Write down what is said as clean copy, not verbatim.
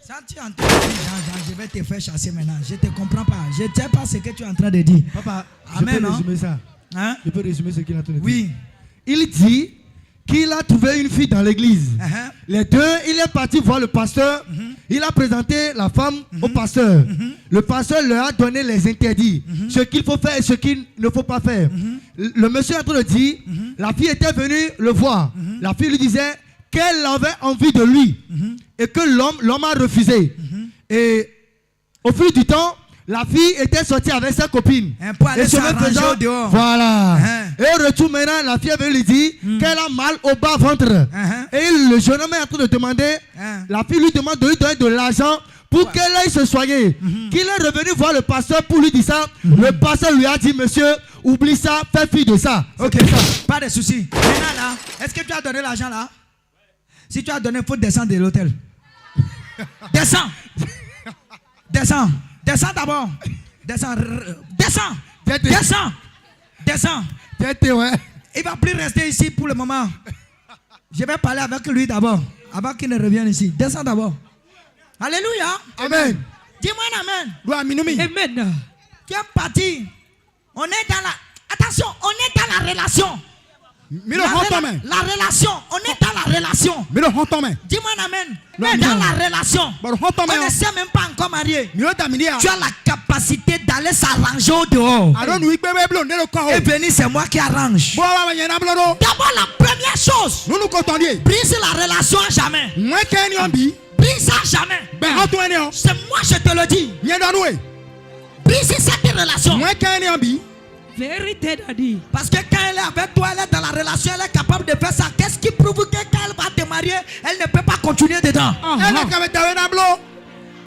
Ça, tu es en train de dire, je vais te faire chasser maintenant. Je ne te comprends pas. Je ne sais pas ce que tu es en train de dire. Papa, Amen, je peux résumer ça. Hein? Je peux résumer ce qu'il est en train de dire. Oui. Il dit qu'il a trouvé une fille dans l'église. Les deux, il est parti voir le pasteur. Il a présenté la femme au pasteur. Le pasteur leur a donné les interdits. Ce qu'il faut faire et ce qu'il ne faut pas faire. Le monsieur est en train de dire, la fille était venue le voir. La fille lui disait qu'elle avait envie de lui. Et que l'homme a refusé. Et au fil du temps, la fille était sortie avec sa copine. Et faisant, dehors. Voilà. Et au retour maintenant, la fille avait lui dit qu'elle a mal au bas ventre. Et le jeune homme est en train de demander, la fille lui demande de lui donner de l'argent pour qu'elle aille se soigner. Qu'il est revenu voir le pasteur pour lui dire ça. Le pasteur lui a dit, monsieur, oublie ça, fais fi de ça. Ok, ça. Pas de souci. Maintenant là, est-ce que tu as donné l'argent là? Si tu as donné, il faut descendre de l'hôtel. Descends. Descends. Descends d'abord. Descends. Descends. Descends. Descends. Il ne va plus rester ici pour le moment. Je vais parler avec lui d'abord. Avant qu'il ne revienne ici. Descends d'abord. Alléluia. Amen. Dis-moi un amen. Amen. Tu es parti. On est dans la... Attention, on est dans la relation. La relation, on est dans la relation. Dis-moi un amen. Dans la relation. On ne s'est même pas encore marié. Tu as la capacité d'aller s'arranger au dehors. Et venir, c'est moi qui arrange. D'abord, la première chose, brise la relation à jamais. Brise à jamais. C'est moi, je te le dis. Brise cette relation. Vérité, daddy. Parce que quand elle est avec toi, elle est dans la relation, elle est capable de faire ça. Qu'est-ce qui prouve que quand elle va te marier, elle ne peut pas continuer dedans?